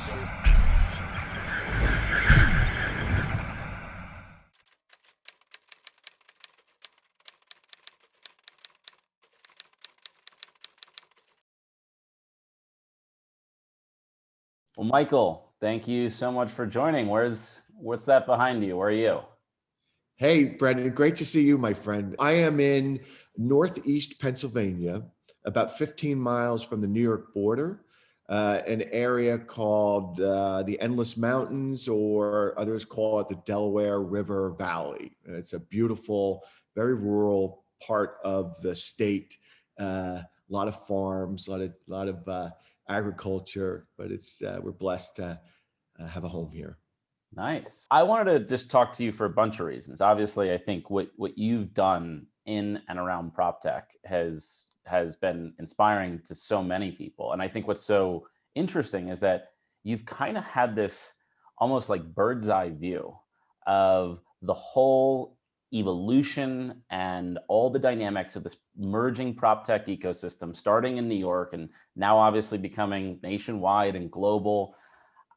Well, Michael, thank you so much for joining. What's that behind you? Where are you? Hey, Brendan, great to see you, my friend. I am in Northeast Pennsylvania, about 15 miles from the New York border, an area called the Endless Mountains, or others call it the Delaware River Valley. And it's a beautiful, very rural part of the state. A lot of farms, a lot of agriculture, but we're blessed to have a home here. Nice. I wanted to just talk to you for a bunch of reasons. Obviously, I think what you've done in and around Proptech has been inspiring to so many people. And I think what's so interesting is that you've kind of had this almost like bird's eye view of the whole evolution and all the dynamics of this merging Proptech ecosystem, starting in New York and now obviously becoming nationwide and global.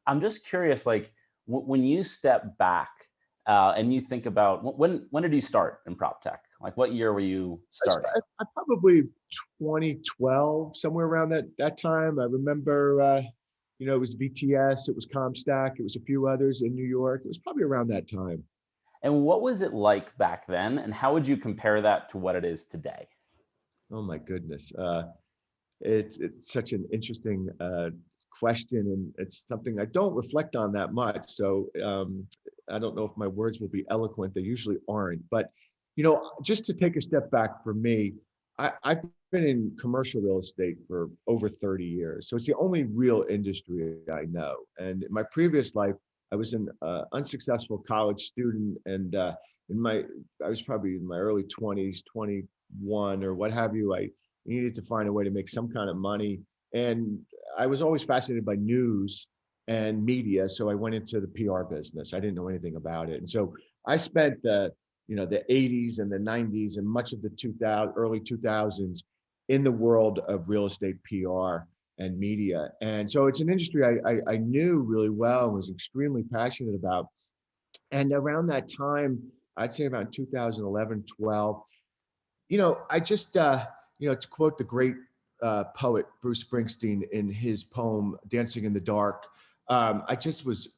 I'm just curious, like, when you step back and you think about when did you start in PropTech? Like, what year were you starting? I probably 2012, somewhere around that time. I remember, it was VTS, it was Comstack, it was a few others in New York. It was probably around that time. And what was it like back then? And how would you compare that to what it is today? Oh my goodness, it's such an interesting question, and it's something I don't reflect on that much. So I don't know if my words will be eloquent. They usually aren't. But just to take a step back for me, I've been in commercial real estate for over 30 years. So it's the only real industry I know. And in my previous life, I was an unsuccessful college student, and I was probably in my early 20s, 21 or what have you. I needed to find a way to make some kind of money. And I was always fascinated by news and media. So I went into the PR business. I didn't know anything about it. And so I spent the 80s and the 90s and much of the early 2000s in the world of real estate PR and media. And so it's an industry I knew really well and was extremely passionate about. And around that time, I'd say around 2011, 12, I just, to quote the great poet Bruce Springsteen in his poem Dancing in the Dark, I just was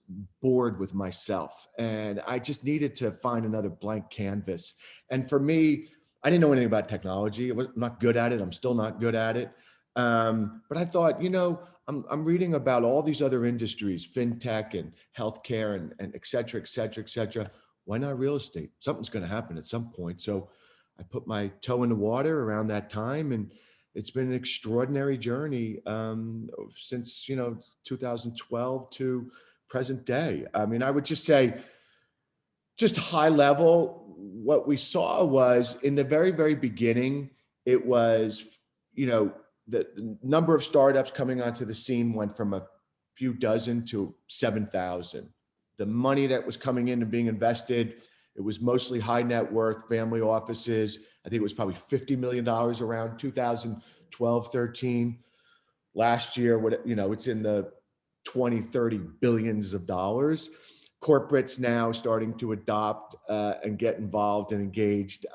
bored with myself, and I just needed to find another blank canvas. And for me, I didn't know anything about technology. I'm not good at it. I'm still not good at it. But I thought, I'm reading about all these other industries, fintech and healthcare and et cetera, et cetera, et cetera. Why not real estate? Something's going to happen at some point. So I put my toe in the water around that time, and it's been an extraordinary journey since 2012 to present day. I mean, I would just say, just high level, what we saw was in the very, very beginning, it was, the number of startups coming onto the scene went from a few dozen to 7,000. The money that was coming in and being invested, it was mostly high net worth family offices. I think it was probably $50 million around 2012, 13. Last year, it's in the 20, 30 billions of dollars. Corporates now starting to adopt and get involved and engaged.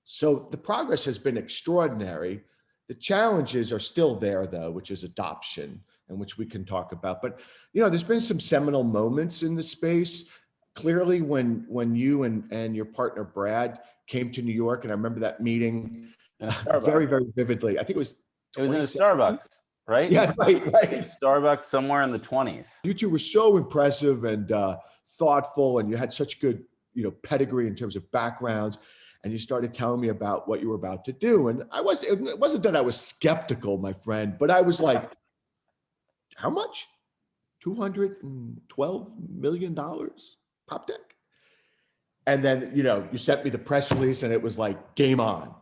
So the progress has been extraordinary. The challenges are still there, though, which is adoption, and which we can talk about. But, there's been some seminal moments in the space. Clearly, when you and your partner, Brad, came to New York, and I remember that meeting very, very vividly. I think it was in a Starbucks, right? Yeah, right. Starbucks somewhere in the 20s. You two were so impressive and thoughtful, and you had such good, pedigree in terms of backgrounds. And you started telling me about what you were about to do. And it wasn't that I was skeptical, my friend, but I was like, how much? $212 million PropTech? And then, you sent me the press release, and it was like game on.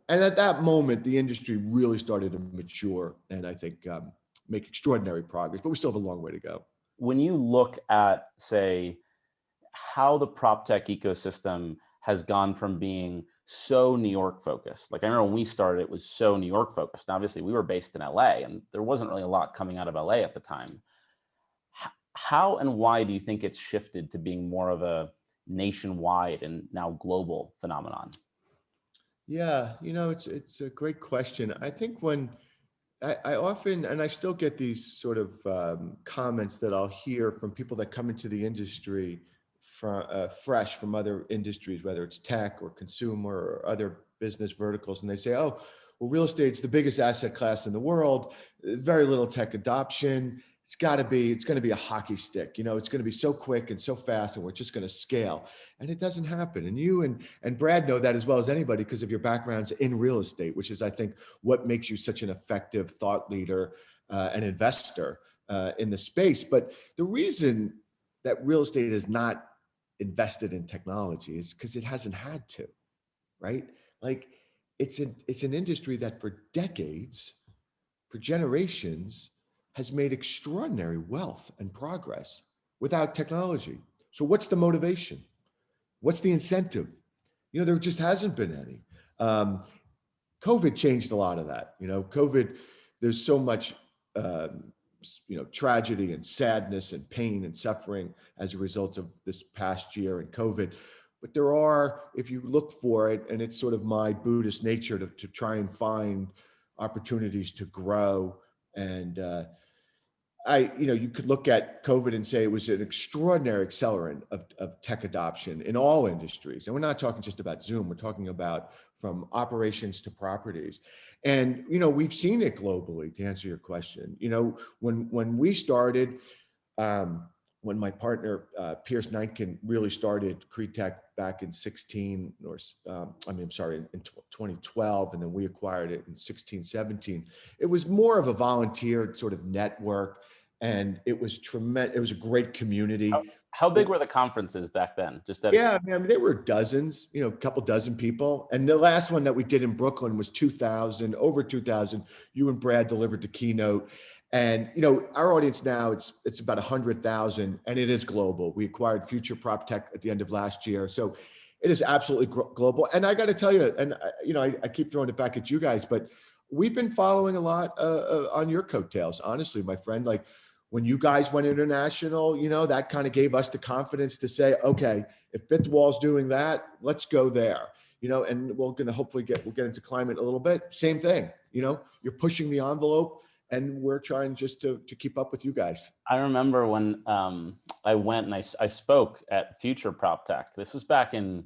And at that moment, the industry really started to mature and I think make extraordinary progress, but we still have a long way to go. When you look at, say, how the PropTech ecosystem has gone from being so New York focused. Like, I remember when we started, it was so New York focused. And obviously we were based in LA, and there wasn't really a lot coming out of LA at the time. how and why do you think it's shifted to being more of a nationwide and now global phenomenon? Yeah, it's a great question. I think when I often, and I still get these sort of comments that I'll hear from people that come into the industry from fresh from other industries, whether it's tech or consumer or other business verticals, and they say, "Oh, well, real estate's the biggest asset class in the world. Very little tech adoption. It's going to be a hockey stick. It's going to be so quick and so fast, and we're just going to scale." And it doesn't happen. And you and Brad know that as well as anybody because of your backgrounds in real estate, which is, I think, what makes you such an effective thought leader and investor in the space. But the reason that real estate is not invested in technology is because it hasn't had to, right? Like it's an industry that for decades, for generations, has made extraordinary wealth and progress without technology. So what's the motivation? What's the incentive? There just hasn't been any. COVID changed a lot of that. COVID, there's so much, tragedy and sadness and pain and suffering as a result of this past year and COVID. But there are, if you look for it, and it's sort of my Buddhist nature to try and find opportunities to grow. And you could look at COVID and say it was an extraordinary accelerant of tech adoption in all industries. And we're not talking just about Zoom, we're talking about from operations to properties. And, we've seen it globally, to answer your question. When we started, when my partner, Pierce Ninekin, really started CREtech back in 16, in 2012, and then we acquired it in 16, 17. It was more of a volunteer sort of network, and it was tremendous. It was a great community. How big were the conferences back then? Yeah, I mean, there were dozens, a couple dozen people. And the last one that we did in Brooklyn was 2,000, over 2,000. You and Brad delivered the keynote. And, our audience now, it's about 100,000, and it is global. We acquired Future Proptech at the end of last year. So it is absolutely global. And I got to tell you, and, I keep throwing it back at you guys, but we've been following a lot on your coattails, honestly, my friend. Like when you guys went international, that kind of gave us the confidence to say, okay, if Fifth Wall's doing that, let's go there. And we're going to hopefully we'll get into climate a little bit. Same thing, you're pushing the envelope, and we're trying just to keep up with you guys. I remember when I went and I spoke at Future Proptech. This was back in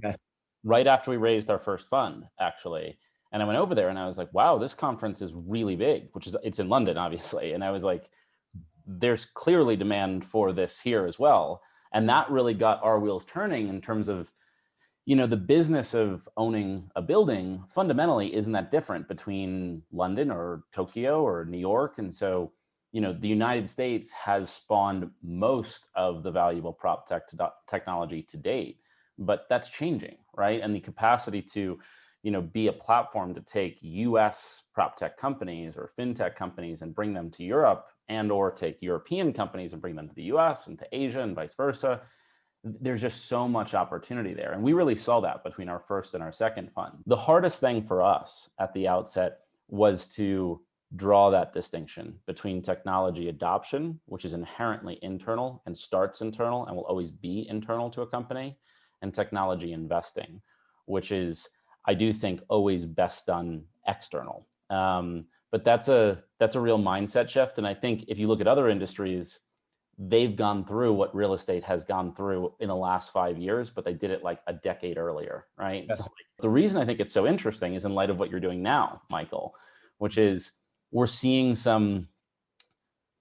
right after we raised our first fund, actually. And I went over there and I was like, wow, this conference is really big, it's in London, obviously. And I was like, there's clearly demand for this here as well. And that really got our wheels turning in terms of, the business of owning a building fundamentally isn't that different between London or Tokyo or New York. And so, the United States has spawned most of the valuable prop technology to date, but that's changing, right? And the capacity to, be a platform to take US prop tech companies or fintech companies and bring them to Europe, and or take European companies and bring them to the US and to Asia and vice versa. There's just so much opportunity there. And we really saw that between our first and our second fund. The hardest thing for us at the outset was to draw that distinction between technology adoption, which is inherently internal and starts internal and will always be internal to a company, and technology investing, which is, I do think, always best done external. But that's a real mindset shift. And I think if you look at other industries, they've gone through what real estate has gone through in the last 5 years, but they did it like a decade earlier, right? Yes. So the reason I think it's so interesting is in light of what you're doing now, Michael, which is we're seeing some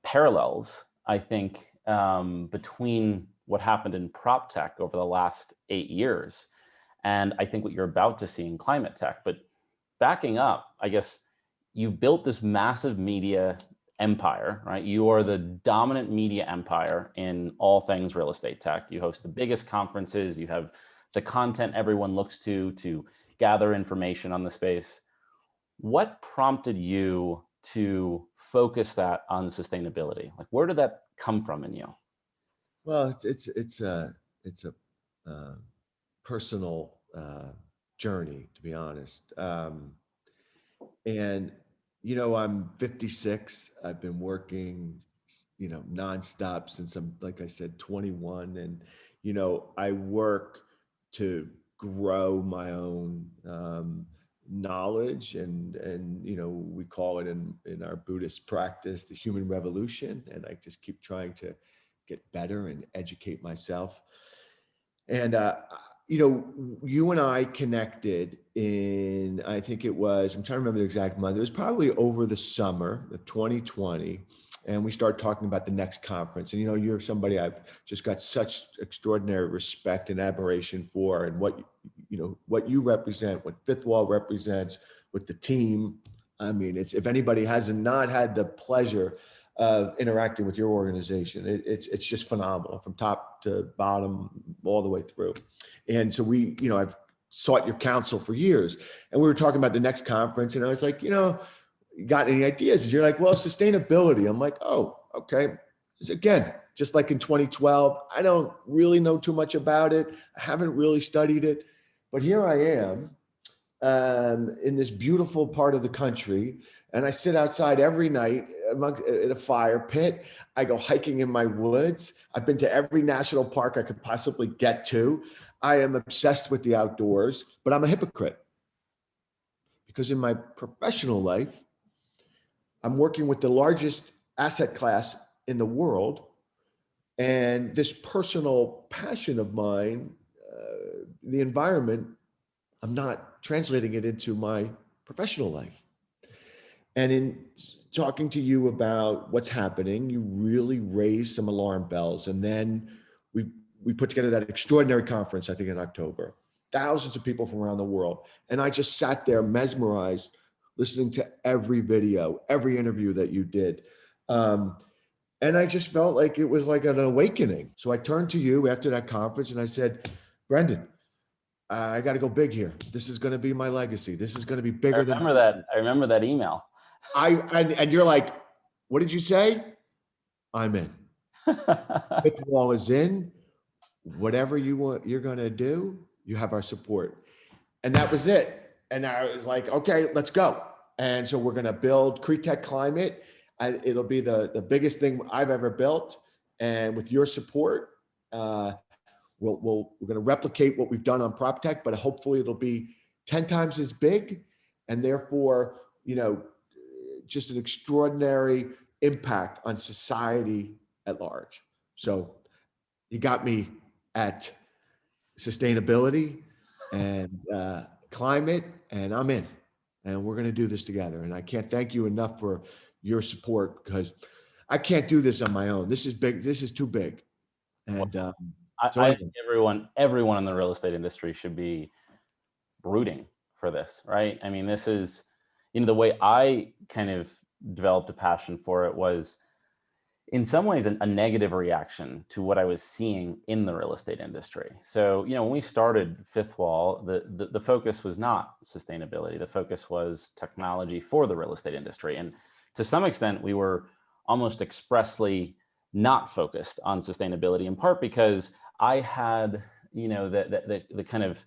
parallels, I think, between what happened in prop tech over the last 8 years, and I think what you're about to see in climate tech. But backing up, I guess you've built this massive media empire, right? You are the dominant media empire in all things real estate tech. You host the biggest conferences. You have the content everyone looks to gather information on the space. What prompted you to focus that on sustainability? Like, where did that come from in you? Well, it's a personal journey, to be honest. And I'm 56. I've been working, nonstop since I'm, like I said, 21. And, I work to grow my own knowledge, and we call it in our Buddhist practice the human revolution. And I just keep trying to get better and educate myself. And you and I connected in, I think it was, I'm trying to remember the exact month. It was probably over the summer of 2020. And we started talking about the next conference. And, you're somebody I've just got such extraordinary respect and admiration for, and what you represent, what Fifth Wall represents with the team. I mean, if anybody has not had the pleasure of interacting with your organization, it's just phenomenal from top to bottom, all the way through. And so I've sought your counsel for years, and we were talking about the next conference, and I was like, you got any ideas? And you're like, well, sustainability. I'm like, oh, okay. Again, just like in 2012, I don't really know too much about it. I haven't really studied it, but here I am in this beautiful part of the country. And I sit outside every night at a fire pit. I go hiking in my woods. I've been to every national park I could possibly get to. I am obsessed with the outdoors, but I'm a hypocrite because in my professional life, I'm working with the largest asset class in the world. And this personal passion of mine, the environment, I'm not translating it into my professional life. And in talking to you about what's happening, you really raised some alarm bells. And then we put together that extraordinary conference, I think in October, thousands of people from around the world. And I just sat there mesmerized, listening to every video, every interview that you did. And I just felt like it was like an awakening. So I turned to you after that conference and I said, Brendan, I got to go big here. This is going to be my legacy. This is going to be bigger than. I remember that email. And you're like, what did you say? I'm in. Fifth Wall is in. Whatever you want, you're going to do, you have our support. And that was it. And I was like, okay, let's go. And so we're going to build CREtech Climate. It'll be the biggest thing I've ever built. And with your support, we're going to replicate what we've done on Proptech, but hopefully it'll be 10 times as big. And therefore, just an extraordinary impact on society at large. So you got me at sustainability and climate, and I'm in. And we're going to do this together. And I can't thank you enough for your support, because I can't do this on my own. This is big. This is too big. And I think everyone in the real estate industry should be rooting for this, right? I mean, this is, the way I kind of developed a passion for it was in some ways a negative reaction to what I was seeing in the real estate industry. So, when we started Fifth Wall, the focus was not sustainability. The focus was technology for the real estate industry. And to some extent, we were almost expressly not focused on sustainability, in part because I had, the kind of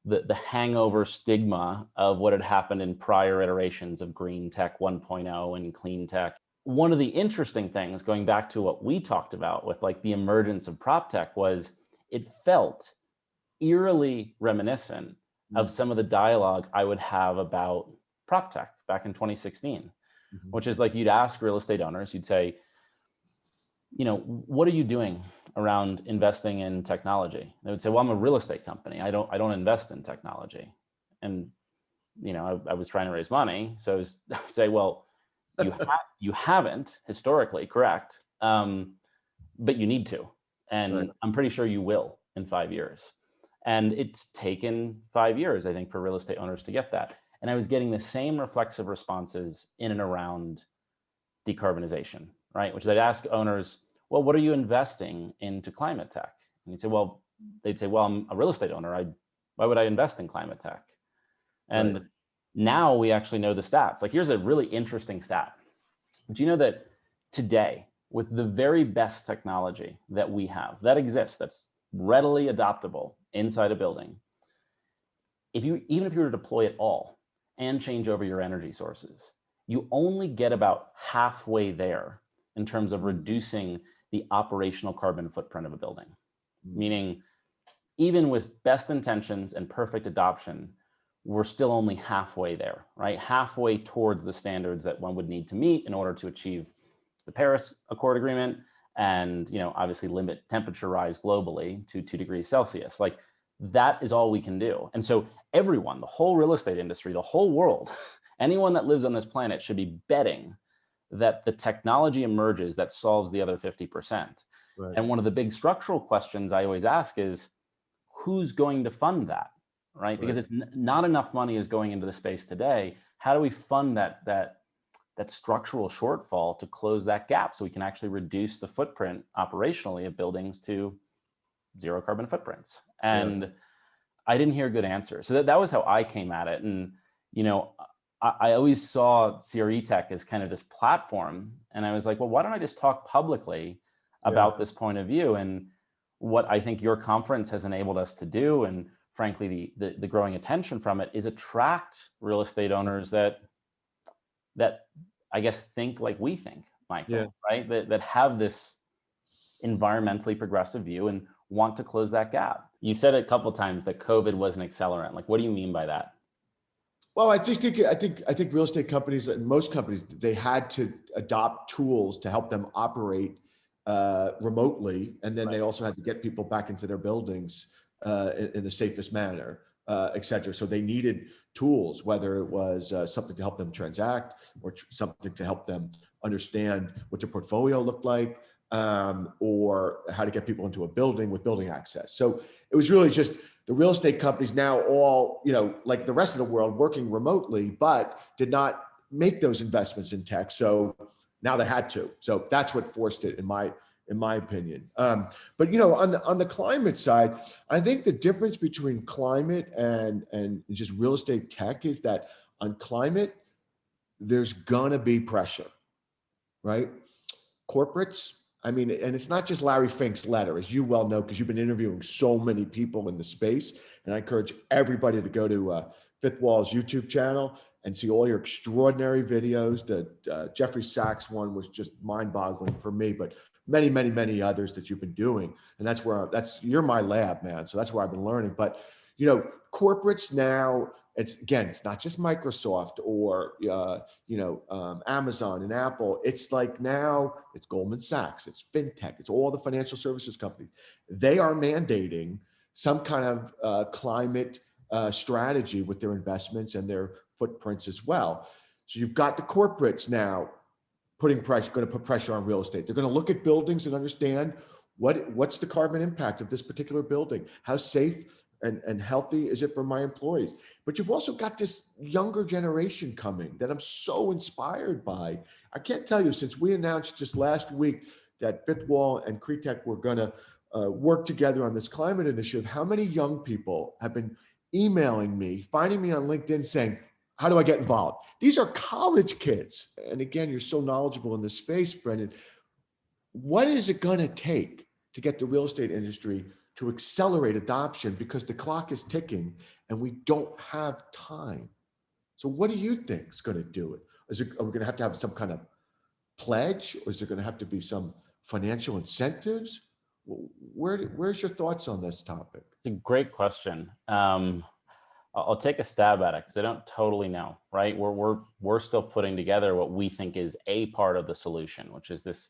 the hangover stigma of what had happened in prior iterations of green tech 1.0 and clean tech. One of the interesting things, going back to what we talked about with like the emergence of Proptech, was it felt eerily reminiscent of some of the dialogue I would have about Proptech back in 2016, which is like, you'd ask real estate owners, you'd say, what are you doing around investing in technology? They would say, well, I'm a real estate company. I don't invest in technology. And, I was trying to raise money. So I would say, well, you haven't historically, correct? But you need to. And right. I'm pretty sure you will in 5 years. And it's taken 5 years, I think, for real estate owners to get that. And I was getting the same reflexive responses in and around decarbonization, right? Which is, I'd ask owners, well, what are you investing into climate tech? And they'd say, well, I'm a real estate owner. Why would I invest in climate tech? And right. Now we actually know the stats. Like, here's a really interesting stat. Do you know that today, with the very best technology that we have, that exists, that's readily adoptable inside a building, even if you were to deploy it all and change over your energy sources, you only get about halfway there in terms of reducing the operational carbon footprint of a building. Meaning, even with best intentions and perfect adoption, we're still only halfway there, right? Halfway towards the standards that one would need to meet in order to achieve the Paris Accord Agreement and, obviously limit temperature rise globally to 2 degrees Celsius. Like, that is all we can do. And so everyone, the whole real estate industry, the whole world, anyone that lives on this planet should be betting that the technology emerges that solves the other 50%. Right. And one of the big structural questions I always ask is, who's going to fund that, right? Because it's not enough money is going into the space today. How do we fund that structural shortfall to close that gap so we can actually reduce the footprint operationally of buildings to zero carbon footprints? And I didn't hear a good answer. So that was how I came at it. And, I always saw CREtech as kind of this platform. And I was like, well, why don't I just talk publicly about this point of view? And what I think your conference has enabled us to do, and frankly, the growing attention from it, is attract real estate owners that I guess think like we think, Michael, right? That have this environmentally progressive view and want to close that gap. You said it a couple of times that COVID was an accelerant. Like, what do you mean by that? Well, I think real estate companies and most companies, they had to adopt tools to help them operate remotely, and then they also had to get people back into their buildings in the safest manner, et cetera. So they needed tools, whether it was something to help them transact or something to help them understand what their portfolio looked like, or how to get people into a building with building access. So it was really just the real estate companies now all, like the rest of the world, working remotely, but did not make those investments in tech. So now they had to. So that's what forced it, in my opinion. But on the climate side, I think the difference between climate and just real estate tech is that on climate, there's gonna be pressure, right? Corporates, and it's not just Larry Fink's letter, as you well know, because you've been interviewing so many people in the space. And I encourage everybody to go to Fifth Wall's YouTube channel and see all your extraordinary videos. The Jeffrey Sachs one was just mind-boggling for me, but many, many, many others that you've been doing. And you're my lab, man. So that's where I've been learning. But corporates now, it's not just Microsoft or Amazon and Apple. It's like now it's Goldman Sachs, it's fintech, it's all the financial services companies. They are mandating some kind of climate strategy with their investments and their footprints as well. So you've got the corporates now going to put pressure on real estate. They're going to look at buildings and understand what's the carbon impact of this particular building, how safe and healthy is it for my employees. But you've also got this younger generation coming that I'm so inspired by. I can't tell you, since we announced just last week that Fifth Wall and CREtech were going to work together on this climate initiative, how many young people have been emailing me, finding me on LinkedIn saying, how do I get involved? These are college kids. And again, you're so knowledgeable in this space, Brendan. What is it going to take to get the real estate industry to accelerate adoption? Because the clock is ticking and we don't have time. So what do you think is going to do it? Are we going to have some kind of pledge, or is there going to have to be some financial incentives? Where's your thoughts on this topic? It's a great question. I'll take a stab at it because I don't totally know, right? We're still putting together what we think is a part of the solution, which is this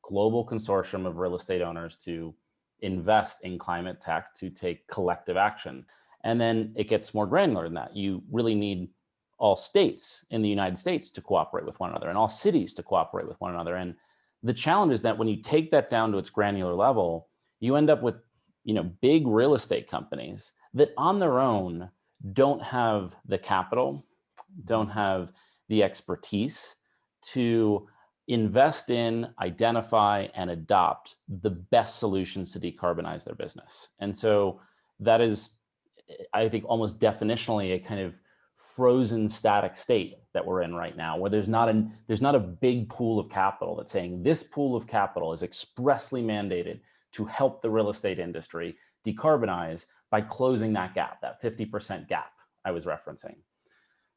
global consortium of real estate owners to invest in climate tech to take collective action. And then it gets more granular than that. You really need all states in the United States to cooperate with one another and all cities to cooperate with one another. And the challenge is that when you take that down to its granular level, you end up with, big real estate companies that on their own don't have the capital, don't have the expertise to invest in, identify, and adopt the best solutions to decarbonize their business. And so that is, I think, almost definitionally a kind of frozen static state that we're in right now, where there's not a big pool of capital that's saying this pool of capital is expressly mandated to help the real estate industry decarbonize by closing that gap, that 50% gap I was referencing.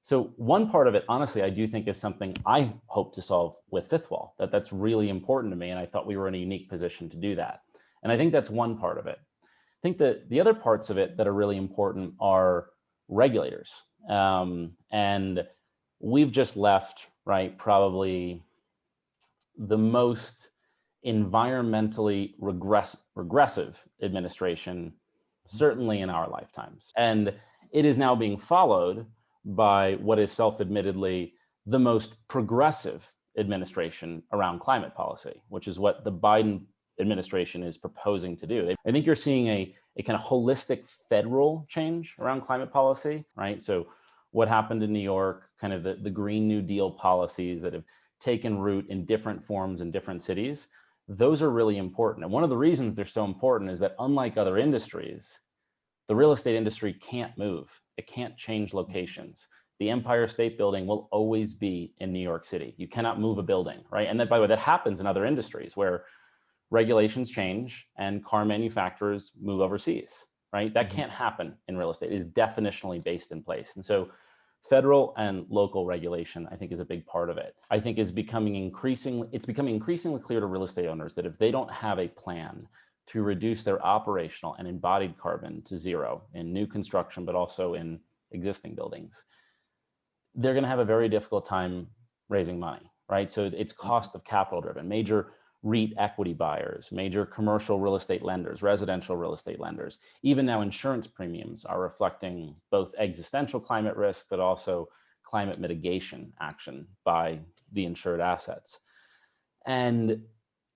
So one part of it, honestly, I do think is something I hope to solve with Fifth Wall. That's really important to me, and I thought we were in a unique position to do that. And I think that's one part of it. I think that the other parts of it that are really important are regulators. And we've just left, right, probably the most environmentally regressive administration, certainly in our lifetimes. And it is now being followed by what is self-admittedly the most progressive administration around climate policy, which is what the Biden administration is proposing to do. I think you're seeing a kind of holistic federal change around climate policy, right? So what happened in New York, kind of the Green New Deal policies that have taken root in different forms in different cities, those are really important. And one of the reasons they're so important is that unlike other industries, the real estate industry can't move. It can't change locations. The Empire State Building will always be in New York City. You cannot move a building, right? And that, by the way, that happens in other industries where regulations change and car manufacturers move overseas, right? That can't happen in real estate. It is definitionally based in place. And so federal and local regulation, I think, is a big part of it. I think it's becoming increasingly clear to real estate owners that if they don't have a plan to reduce their operational and embodied carbon to zero in new construction, but also in existing buildings, they're going to have a very difficult time raising money, right? So it's cost of capital driven. Major REIT equity buyers, major commercial real estate lenders, residential real estate lenders, even now insurance premiums are reflecting both existential climate risk, but also climate mitigation action by the insured assets. And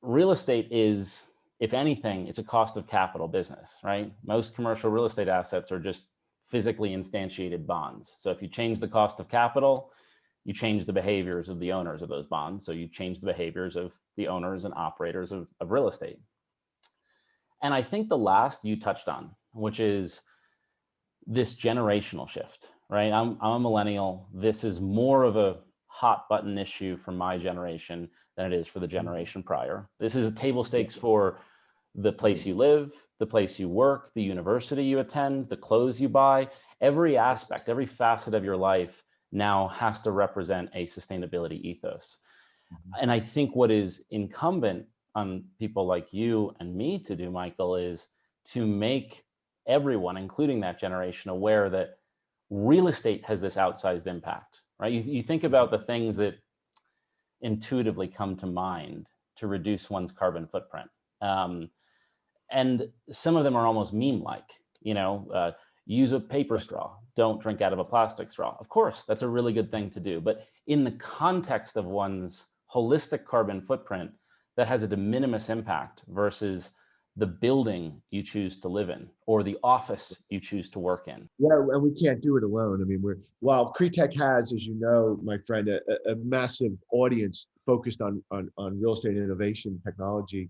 real estate is, if anything, it's a cost of capital business, right? Most commercial real estate assets are just physically instantiated bonds. So if you change the cost of capital, you change the behaviors of the owners of those bonds. So you change the behaviors of the owners and operators of real estate. And I think the last you touched on, which is this generational shift, right? I'm a millennial. This is more of a hot button issue for my generation than it is for the generation prior. This is a table stakes for the place you live, the place you work, the university you attend, the clothes you buy. Every aspect, every facet of your life now has to represent a sustainability ethos. And I think what is incumbent on people like you and me to do, Michael, is to make everyone, including that generation, aware that real estate has this outsized impact, right? You think about the things that intuitively come to mind to reduce one's carbon footprint. And some of them are almost meme-like, use a paper straw, don't drink out of a plastic straw. Of course, that's a really good thing to do. But in the context of one's holistic carbon footprint, that has a de minimis impact versus the building you choose to live in or the office you choose to work in. Yeah, and we can't do it alone. I mean, while CREtech has, as you know, my friend, a massive audience focused on real estate innovation, technology,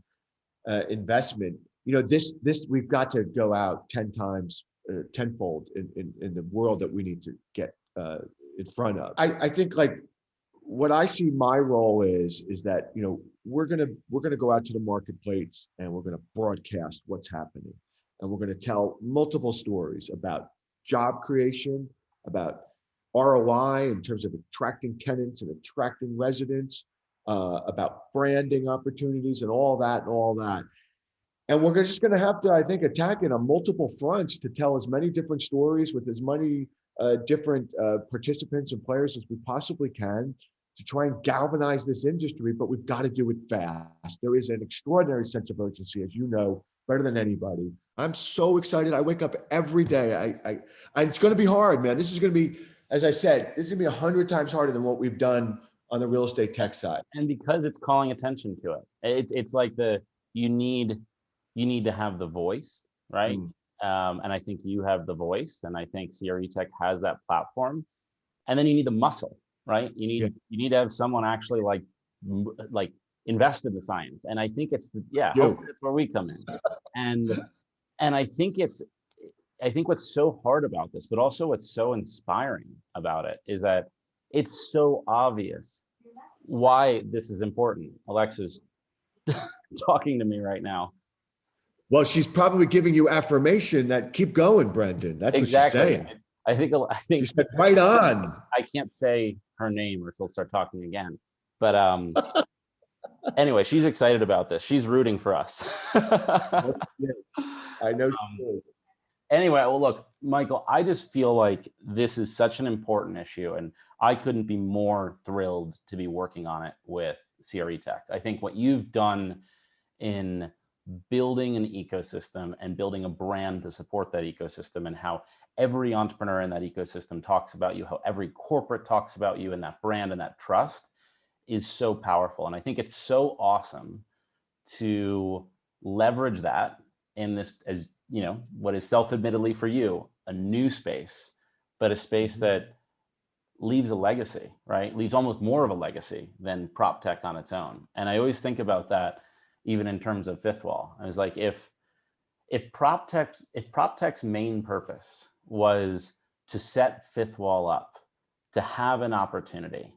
investment. This we've got to go out 10 times, tenfold in the world that we need to get in front of. I think like what I see my role is that we're gonna go out to the marketplace and we're gonna broadcast what's happening, and we're gonna tell multiple stories about job creation, about ROI in terms of attracting tenants and attracting residents, about branding opportunities and all that. And we're just going to have to, I think, attack it on multiple fronts to tell as many different stories with as many different participants and players as we possibly can to try and galvanize this industry, but we've got to do it fast. There is an extraordinary sense of urgency, as you know, better than anybody. I'm so excited. I wake up every day. It's going to be hard, man. This is going to be, as I said, this is going to be 100 times harder than what we've done on the real estate tech side. And because it's calling attention to it, it's like you need to have the voice, right? And I think you have the voice, and I think CREtech has that platform. And then you need the muscle, right? You need to have someone actually like invest in the science. And I think hopefully that's where we come in. And I think what's so hard about this, but also what's so inspiring about it, is that it's so obvious why this is important. Alexa's talking to me right now. Well, she's probably giving you affirmation that keep going, Brendan. That's exactly. What she's saying. I She think said, right on. I can't say her name or she'll start talking again. But anyway, she's excited about this. She's rooting for us. That's it. I know she Um, is. anyway, well, look, Michael, I just feel like this is such an important issue, and I couldn't be more thrilled to be working on it with CREtech. I think what you've done in building an ecosystem and building a brand to support that ecosystem, and how every entrepreneur in that ecosystem talks about you, how every corporate talks about you, and that brand and that trust is so powerful. And I think it's so awesome to leverage that in this, as you know, what is self-admittedly for you a new space, but a space Mhm. that leaves a legacy, right? Leaves almost more of a legacy than prop tech on its own. And I always think about that even in terms of fifth wall. I was like, if prop tech's main purpose was to set fifth wall up to have an opportunity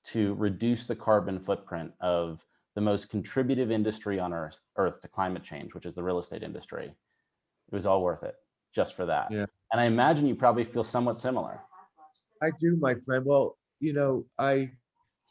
to reduce the carbon footprint of the most contributive industry on earth to climate change, which is the real estate industry, it was all worth it just for that. Yeah, And I imagine you probably feel somewhat similar. I do, my friend. Well,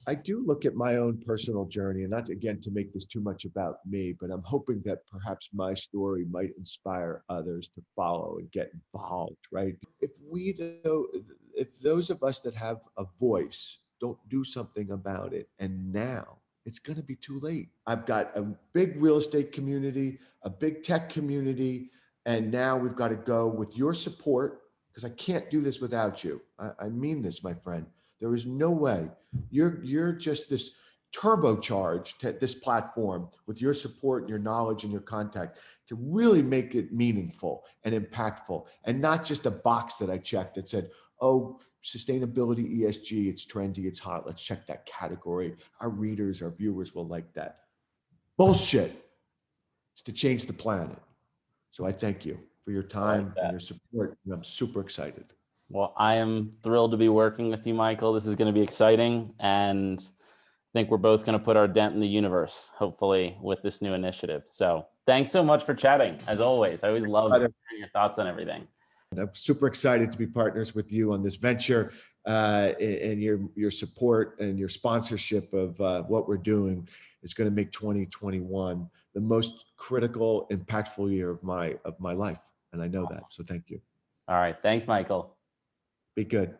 I do look at my own personal journey, and not again to make this too much about me, but I'm hoping that perhaps my story might inspire others to follow and get involved, right? If we, though, if those of us that have a voice don't do something about it, and now it's going to be too late. I've got a big real estate community, a big tech community, and now we've got to go with your support because I can't do this without you. I mean this, my friend. There is no way you're just this turbocharged to this platform with your support and your knowledge and your contact to really make it meaningful and impactful, and not just a box that I checked that said, oh, sustainability, ESG, it's trendy, it's hot, let's check that category. Our readers, our viewers will like that. Bullshit. It's to change the planet. So I thank you for your I like time and that. your support, and I'm super excited. Well, I am thrilled to be working with you, Michael. This is going to be exciting, and I think we're both going to put our dent in the universe, hopefully, with this new initiative. So thanks so much for chatting. As always, I always love hearing your thoughts on everything. I'm super excited to be partners with you on this venture, and your support and your sponsorship of what we're doing is going to make 2021 the most critical, impactful year of my life, and I know that. So thank you. All right. Thanks, Michael. Be good.